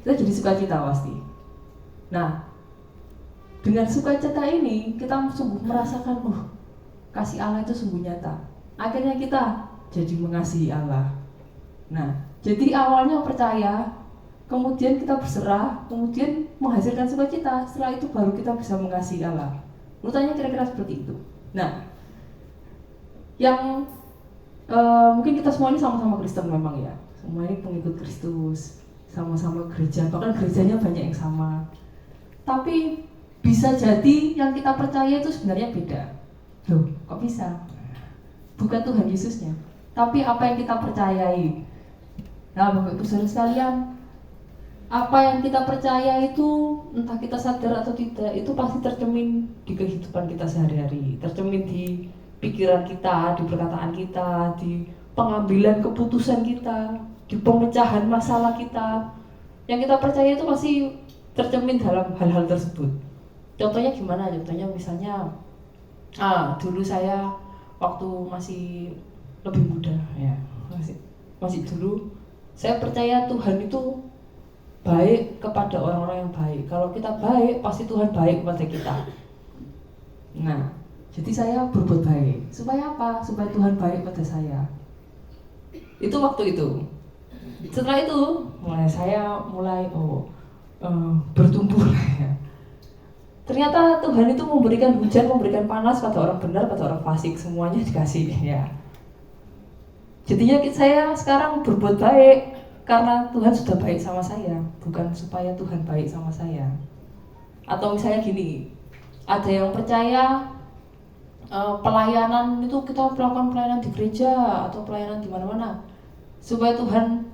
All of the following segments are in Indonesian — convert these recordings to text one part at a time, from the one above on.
kita jadi sukacita pasti. Nah, dengan sukacita ini kita sungguh merasakan, kasih Allah itu sungguh nyata. Akhirnya kita jadi mengasihi Allah. Nah, jadi awalnya percaya, kemudian kita berserah, kemudian menghasilkan sukacita. Setelah itu baru kita bisa mengasihi Allah. Urutannya kira-kira seperti itu. Nah, yang mungkin kita semua ini sama-sama Kristen memang ya. Semua ini pengikut Kristus, sama-sama gereja, bahkan gerejanya banyak yang sama. Tapi bisa jadi yang kita percaya itu sebenarnya beda. Loh, kok bisa? Bukan Tuhan Yesusnya, tapi apa yang kita percayai. Nah, Bapak Ibu Saudara sekalian, apa yang kita percaya itu, entah kita sadar atau tidak, itu pasti tercermin di kehidupan kita sehari-hari, tercermin di pikiran kita, di perkataan kita, di pengambilan keputusan kita, di pemecahan masalah kita. Yang kita percaya itu pasti tercermin dalam hal-hal tersebut. Contohnya gimana? Contohnya misalnya, dulu saya waktu masih lebih muda ya, masih dulu saya percaya Tuhan itu baik kepada orang-orang yang baik. Kalau kita baik, pasti Tuhan baik kepada kita. Nah, jadi saya berbuat baik. Supaya apa? Supaya Tuhan baik pada saya. Itu waktu itu. Setelah itu, saya mulai bertumbuh ya. Ternyata Tuhan itu memberikan hujan, memberikan panas pada orang benar, pada orang fasik, semuanya dikasih ya. Jadinya saya sekarang berbuat baik karena Tuhan sudah baik sama saya, bukan supaya Tuhan baik sama saya. Atau misalnya gini, ada yang percaya pelayanan itu kita melakukan pelayanan di gereja atau pelayanan di mana-mana supaya Tuhan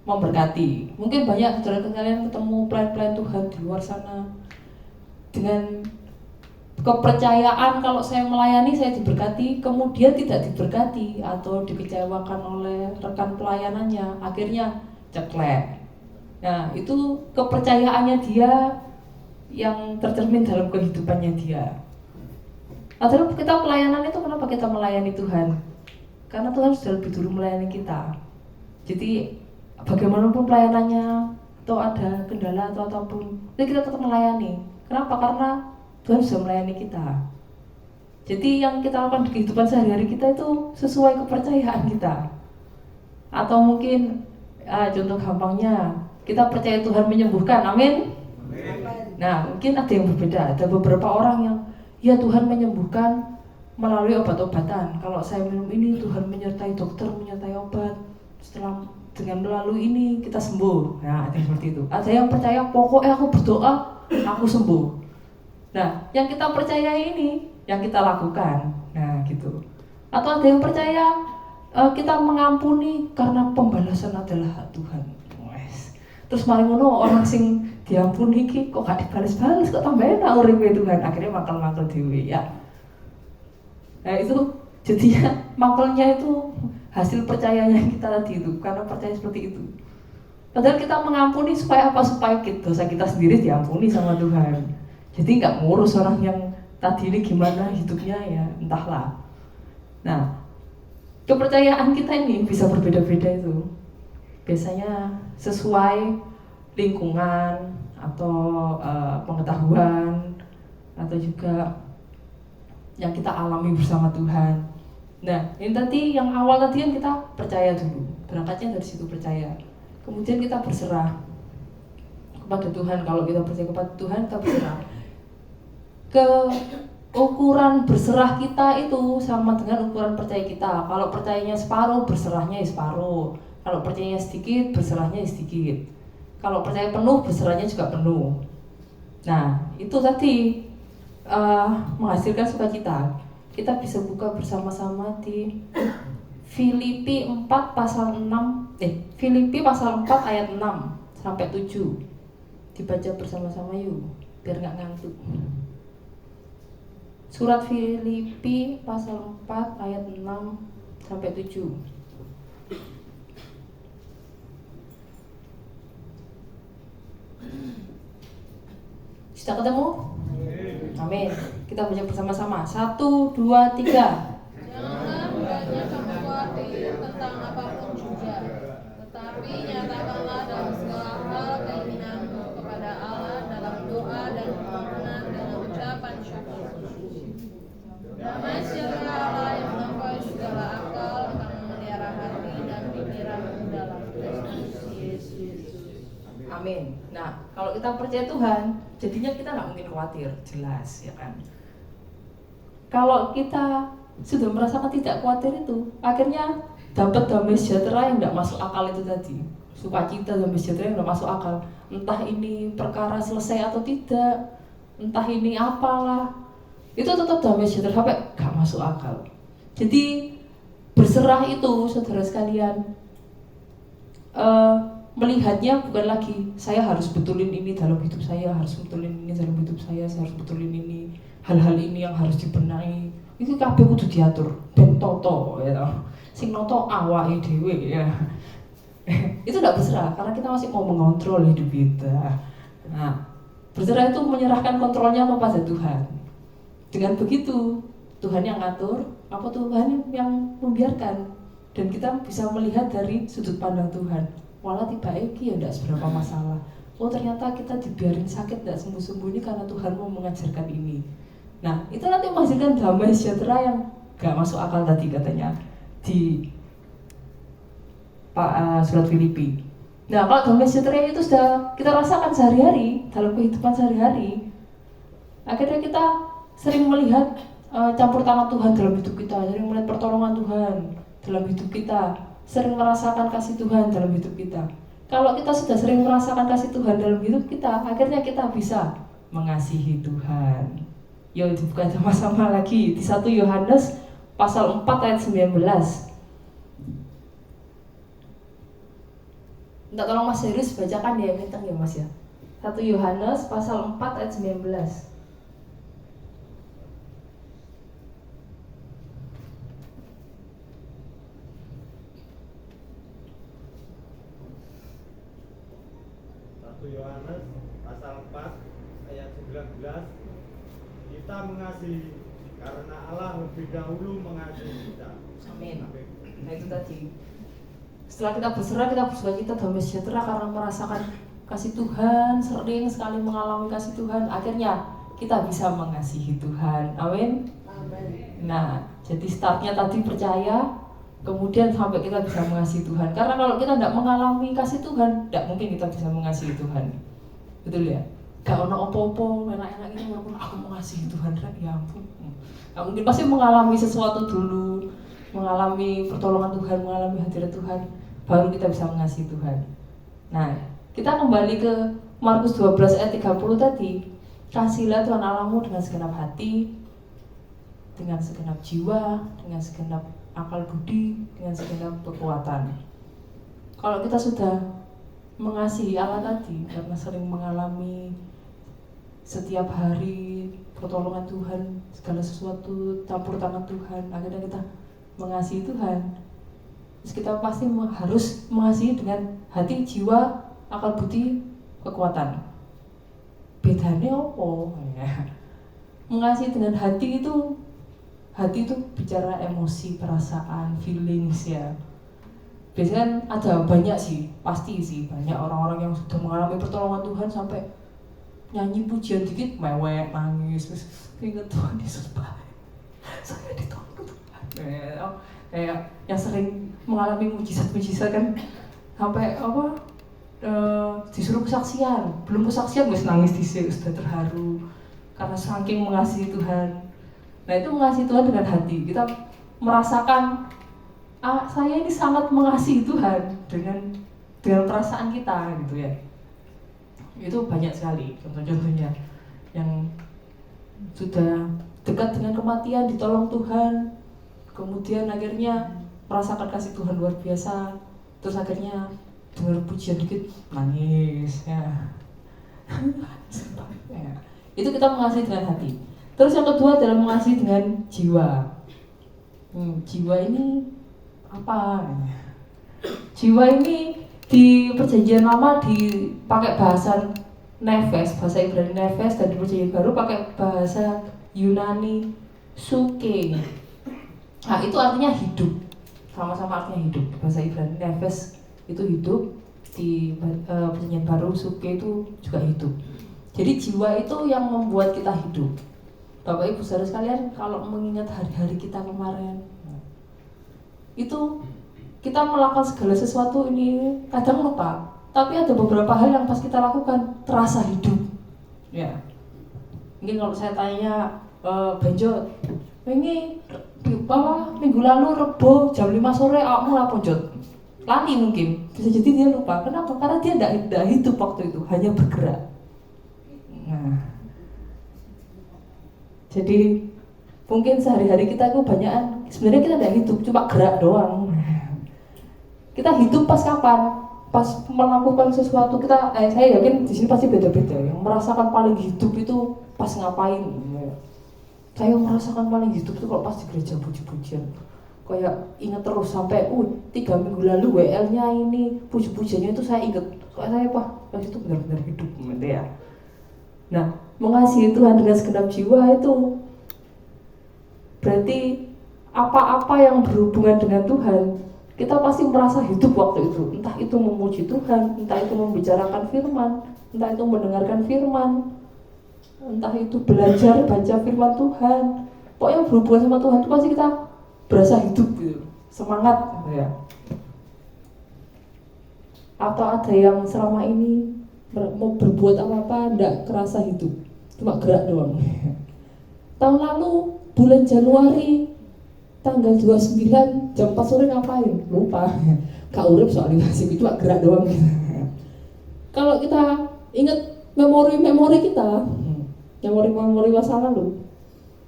memberkati. Mungkin banyak saudara kalian ketemu pelayan-pelayan Tuhan di luar sana dengan kepercayaan kalau saya melayani saya diberkati, kemudian tidak diberkati atau dikecewakan oleh rekan pelayanannya, akhirnya ceklek. Nah, itu kepercayaannya dia yang tercermin dalam kehidupannya dia. Lalu kita pelayanan itu kenapa kita melayani Tuhan? Karena Tuhan sudah lebih dulu melayani kita. Jadi bagaimanapun pelayanannya atau ada kendala atau apapun, kita tetap melayani. Kenapa? Karena Tuhan sudah melayani kita. Jadi yang kita lakukan di kehidupan sehari-hari kita itu sesuai kepercayaan kita. Atau mungkin contoh gampangnya, kita percaya Tuhan menyembuhkan, amin? Nah, mungkin ada yang berbeda. Ada beberapa orang yang ya Tuhan menyembuhkan melalui obat-obatan. Kalau saya minum ini, Tuhan menyertai dokter, menyertai obat. Setelah dengan melalui ini kita sembuh. Nah, ada yang seperti itu. Ada yang percaya pokoknya aku berdoa, aku sembuh. Nah, yang kita percaya ini, yang kita lakukan. Nah, gitu. Atau ada yang percaya kita mengampuni karena pembalasan adalah hak Tuhan. Terus mari ngono orang sing diampuni iki kok gak dibalas-balas, kok tambah enak uripe Tuhan. Akhirnya makal-makal dhewe ya. Nah, itu jadinya makalnya itu hasil percayanya kita tadi itu, karena percaya seperti itu. Padahal kita mengampuni supaya apa? Supaya dosa kita sendiri diampuni sama Tuhan. Jadi nggak ngurus orang yang tadi ini gimana hidupnya ya, entahlah. Nah, kepercayaan kita ini bisa berbeda-beda itu. Biasanya sesuai lingkungan atau pengetahuan atau juga yang kita alami bersama Tuhan. Nah, ini tadi yang awal tadi kan kita percaya dulu, berangkatnya dari situ percaya. Kemudian kita berserah kepada Tuhan. Kalau kita percaya kepada Tuhan, kita berserah. Ukuran berserah kita itu sama dengan ukuran percaya kita. Kalau percayanya separuh, berserahnya ya separuh. Kalau percayanya sedikit, berserahnya ya sedikit. Kalau percaya penuh, berserahnya juga penuh. Nah, itu tadi menghasilkan sukacita. Kita bisa buka bersama-sama di Filipi 4 pasal 6, Filipi pasal 4 ayat 6 sampai 7. Dibaca bersama-sama yuk, biar nggak ngantuk. Surat Filipi pasal 4 ayat 6 sampai 7. Sudah ketemu? Amin. Kita baca bersama-sama. 1, 2, 3. Jangan banyak kamu khawatir tentang apapun juga, tetapi nyatakanlah dalam segala hal Amin. Nah, kalau kita percaya Tuhan, jadinya kita nggak mungkin khawatir, jelas ya kan. Kalau kita sudah merasakan tidak khawatir itu, akhirnya dapat damai sejahtera yang nggak masuk akal itu tadi. Sukacita damai sejahtera yang nggak masuk akal. Entah ini perkara selesai atau tidak, entah ini apalah, itu tetap damai sejahtera sampai nggak masuk akal. Jadi berserah itu, saudara sekalian, melihatnya bukan lagi saya harus betulin ini dalam hidup saya, harus betulin ini dalam hidup saya harus betulin ini, hal-hal ini yang harus dibenahi. Itu kabeh kudu diatur ben toto ya. Sing noto awake dhewe ya. Itu tidak berserah karena kita masih mau mengontrol hidup kita. Nah, berserah itu menyerahkan kontrolnya kepada Tuhan. Dengan begitu, Tuhan yang ngatur, apa Tuhan yang membiarkan, dan kita bisa melihat dari sudut pandang Tuhan. Walau tiba iki ya tidak seberapa masalah. Oh ternyata kita dibiarin sakit tidak sembuh-sembuh ini karena Tuhan mau mengajarkan ini. Nah itu nanti menghasilkan damai sejahtera yang gak masuk akal tadi katanya di surat Filipi. Nah kalau damai sejahtera itu sudah kita rasakan sehari-hari dalam kehidupan sehari-hari, akhirnya kita sering melihat campur tangan Tuhan dalam hidup kita, sering melihat pertolongan Tuhan dalam hidup kita, sering merasakan kasih Tuhan dalam hidup kita. Kalau kita sudah sering merasakan kasih Tuhan dalam hidup kita, akhirnya kita bisa mengasihi Tuhan. Yuk dibuka sama-sama lagi di 1 Yohanes pasal 4 ayat 19. Minta tolong Mas Heris bacakan ya, kencang ya Mas ya. 1 Yohanes pasal 4 ayat 19. Yohanes pasal 4 ayat 19, kita mengasihi karena Allah lebih dahulu mengasihi kita. Amin. Nah itu tadi. Setelah kita berserah, kita bersukacita damai sejahtera karena merasakan kasih Tuhan, sering sekali mengalami kasih Tuhan, akhirnya kita bisa mengasihi Tuhan. Amin. Amin. Nah, jadi startnya tadi percaya, kemudian sampai kita bisa mengasihi Tuhan. Karena kalau kita tidak mengalami kasih Tuhan, tidak mungkin kita bisa mengasihi Tuhan. Betul ya? Gak ono opo-opo, enak-enak ini aku mengasihi Tuhan, ya ampun. Gak mungkin, pasti mengalami sesuatu dulu, mengalami pertolongan Tuhan, mengalami hadirat Tuhan, baru kita bisa mengasihi Tuhan. Nah, kita kembali ke Markus 12 ayat 30 tadi. Kasihilah Tuhan Allahmu dengan segenap hati, dengan segenap jiwa, dengan segenap akal budi, dengan segenap kekuatan. Kalau kita sudah mengasihi Allah tadi, karena sering mengalami setiap hari pertolongan Tuhan, segala sesuatu campur tangan Tuhan, akhirnya kita mengasihi Tuhan. Terus kita pasti harus mengasihi dengan hati, jiwa, akal budi, kekuatan. Bedanya apa? Mengasihi dengan hati itu bicara emosi, perasaan, feelings ya. Biasanya kan ada banyak sih, pasti sih banyak orang-orang yang sudah mengalami pertolongan Tuhan sampai nyanyi pujian dikit mewek, nangis, terus ingat Tuhan Yesus baik, saya ditolong Tuhan. Kayak yang sering mengalami mujizat-mujizat kan, sampai disuruh kesaksian, belum kesaksian wis nangis dhisik, sudah terharu karena saking mengasihi Tuhan. Nah itu mengasihi Tuhan dengan hati, kita merasakan saya ini sangat mengasihi Tuhan dengan perasaan kita gitu ya. Itu banyak sekali contoh-contohnya yang sudah dekat dengan kematian, ditolong Tuhan, kemudian akhirnya merasakan kasih Tuhan luar biasa, terus akhirnya dengar pujian dikit nangis ya. Ya. Itu kita mengasihi dengan hati. Terus yang kedua adalah mengasihi dengan jiwa. Jiwa ini apa? Jiwa ini di Perjanjian Lama dipakai bahasa nefes, bahasa Ibrani nefes, dan di Perjanjian Baru pakai bahasa Yunani suke. Nah itu artinya hidup, sama-sama artinya hidup. Bahasa Ibrani nefes itu hidup, di Perjanjian Baru suke itu juga hidup. Jadi jiwa itu yang membuat kita hidup. Bapak Ibu saudara sekalian, kalau mengingat hari-hari kita kemarin, itu kita melakukan segala sesuatu ini kadang lupa Tapi ada beberapa hal yang pas kita lakukan terasa hidup. Ya. Mungkin kalau saya tanya Benjot, ini minggu lalu Rebo jam 5 sore awakmu lapor Jot. Lali mungkin, bisa jadi dia lupa. Kenapa? Karena dia tidak hidup waktu itu, hanya bergerak. Nah, jadi mungkin sehari-hari kita itu banyakan sebenarnya kita tidak hidup, cuma gerak doang. Kita hidup pas kapan? Pas melakukan sesuatu kita, saya yakin di sini pasti beda-beda. Yang merasakan paling hidup itu pas ngapain? Saya merasakan paling hidup itu kalau pas di gereja puji-pujian. Kayak ingat terus sampai 3 minggu lalu WL-nya ini puji-pujiannya itu saya ingat. Soalnya saya pas itu benar-benar hidup gitu ya. Nah, mengasihi Tuhan dengan segenap jiwa itu berarti apa-apa yang berhubungan dengan Tuhan, kita pasti merasa hidup waktu itu. Entah itu memuji Tuhan, entah itu membicarakan firman, entah itu mendengarkan firman, entah itu belajar baca firman Tuhan. Pokoknya berhubungan sama Tuhan itu pasti kita berasa hidup gitu, semangat gitu ya. Atau ada yang selama ini mau berbuat apa-apa enggak kerasa hidup, cuma gerak doang. Tahun lalu bulan Januari tanggal 29 jam 4 sore ngapain? Lupa. Gak urip soalnya masih cuma gerak doang. Kalau kita ingat memori-memori kita, memori-memori masa lalu,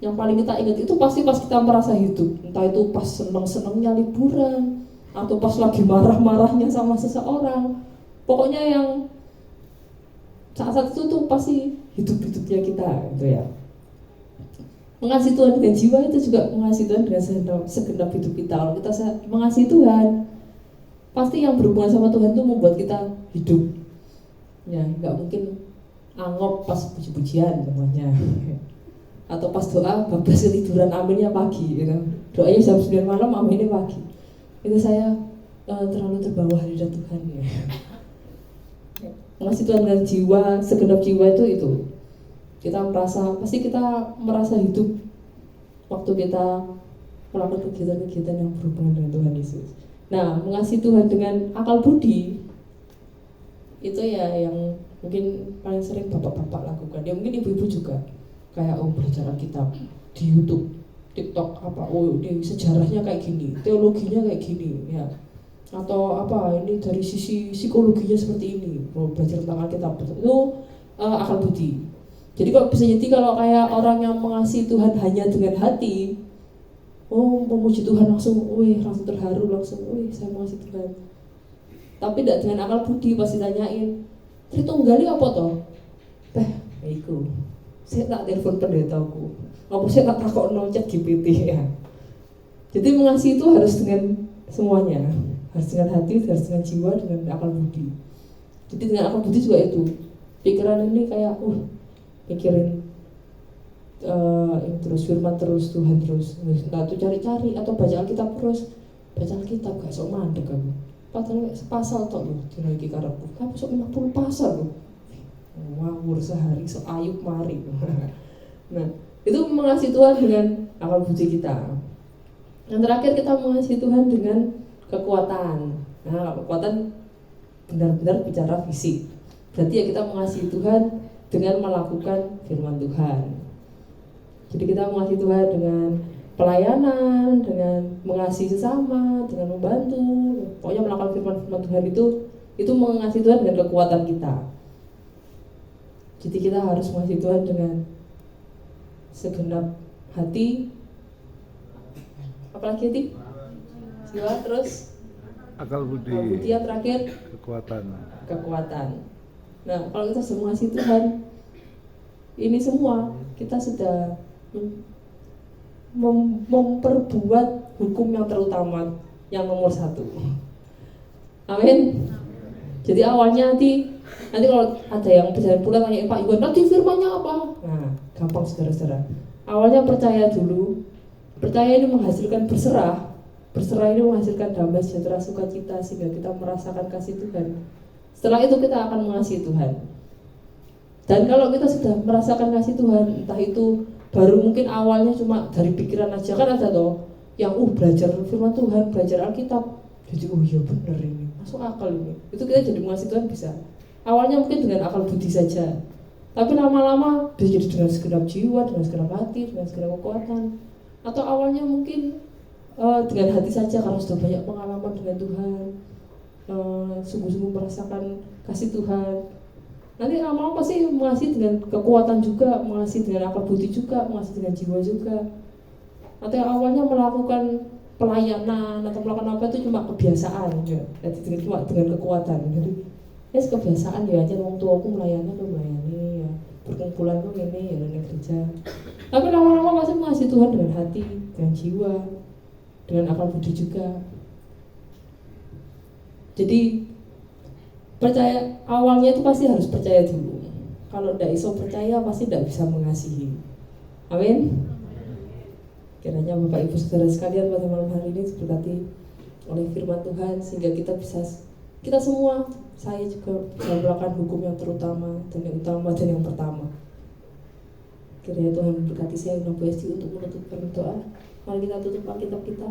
yang paling kita ingat itu pasti pas kita merasa hidup. Entah itu pas seneng-senengnya liburan, atau pas lagi marah-marahnya sama seseorang. Pokoknya yang saat-saat itu tuh pasti hidup-hidupnya kita gitu ya. Mengasihi Tuhan dengan jiwa itu juga mengasihi Tuhan dengan segenap hidup kita. Kalau kita mengasihi Tuhan, pasti yang berhubungan sama Tuhan itu membuat kita hidup. Ya, nggak mungkin angop pas puji-pujian namanya. Atau pas doa bablas tiduran aminnya pagi gitu. Doanya jam 9 malam, aminnya pagi. Itu saya terlalu terbawa hadirat Tuhan ya. Mengasihi Tuhan dengan jiwa, segenap jiwa itu pasti kita merasa hidup waktu kita melakukan kegiatan-kegiatan yang berhubungan dengan Tuhan Yesus. Nah, mengasihi Tuhan dengan akal budi itu ya yang mungkin paling sering bapak-bapak lakukan. Ya mungkin ibu-ibu juga kayak belajar Alkitab di YouTube, TikTok ini sejarahnya kayak gini, teologinya kayak gini ya. Atau ini dari sisi psikologinya seperti ini, belajar tentang Alkitab itu akal budi. Jadi kalau kayak orang yang mengasihi Tuhan hanya dengan hati, memuji Tuhan langsung terharu langsung, saya mengasihi Tuhan. Tapi tidak dengan akal budi, pasti tanyain, Tritunggali apa toh? Iku. Saya tak telepon pendetaku. Apa saya tak takokno chat GPT ya. Jadi mengasihi itu harus dengan semuanya, harus dengan hati, harus dengan jiwa, dengan akal budi. Jadi dengan akal budi juga itu. Pikiran ini kayak pikirin terus firman terus, Tuhan terus. Nah tuh cari-cari atau baca Alkitab terus. Baca Alkitab gak sok mandek aku. Padahal sepasal tok lho dina iki karepku. Kan sok 50 pasal lho. Ngawur sehari sok ayub mari. Nah, itu mengasihi Tuhan dengan akal budi kita. Yang terakhir kita mengasihi Tuhan dengan kekuatan. Nah, kekuatan benar-benar bicara fisik. Berarti ya kita mengasihi Tuhan dengan melakukan firman Tuhan. Jadi kita mengasihi Tuhan dengan pelayanan, dengan mengasihi sesama, dengan membantu. Pokoknya melakukan firman-firman Tuhan itu mengasihi Tuhan dengan kekuatan kita. Jadi kita harus mengasihi Tuhan dengan segenap hati. Apalagi hati? Jiwa, terus akal budi. Yang terakhir kekuatan. Nah, kalau kita sudah mengasihi Tuhan, ini semua kita sudah memperbuat hukum yang terutama, yang nomor 1. Amin. Jadi awalnya nanti kalau ada yang perjalanan pulang tanya Pak Iwan, nanti firmannya apa? Nah, gampang saudara-saudara. Awalnya percaya dulu. Percaya ini menghasilkan berserah. Berserah ini menghasilkan damai, sejahtera, sukacita, sehingga kita merasakan kasih Tuhan. Setelah itu kita akan mengasihi Tuhan. Dan kalau kita sudah merasakan kasih Tuhan, entah itu baru mungkin awalnya cuma dari pikiran aja, kan ada toh yang belajar firman Tuhan, belajar Alkitab. Jadi iya bener ini, masuk akal ini. Itu kita jadi mengasihi Tuhan bisa. Awalnya mungkin dengan akal budi saja, tapi lama-lama bisa jadi dengan segenap jiwa, dengan segenap hati, dengan segenap kekuatan. Atau awalnya mungkin dengan hati saja karena sudah banyak pengalaman dengan Tuhan, sungguh-sungguh merasakan kasih Tuhan. Nanti lama-lama pasti mengasihi dengan kekuatan juga, mengasihi dengan akal budi juga, mengasihi dengan jiwa juga. Atau yang awalnya melakukan pelayanan atau melakukan apa itu cuma kebiasaan ya. Jadi cuma dengan kekuatan. Jadi kebiasaan ya aja orang tua aku melayani ya. Perkumpulan tuh ini ya di gereja. Tapi lama-lama pasti mengasihi Tuhan dengan hati, dengan jiwa, dengan akal budi juga. Jadi percaya awalnya itu pasti harus percaya dulu. Kalau tidak iso percaya pasti tidak bisa mengasihi. Amin. Kiranya Bapak Ibu Saudara sekalian pada malam hari ini diberkati oleh firman Tuhan sehingga kita semua, saya juga bisa melakukan hukum yang terutama dan yang utama dan yang pertama. Kiranya Tuhan memberkati saya dan Bu Esti untuk menutup doa. Mari kita tutup Alkitab kita.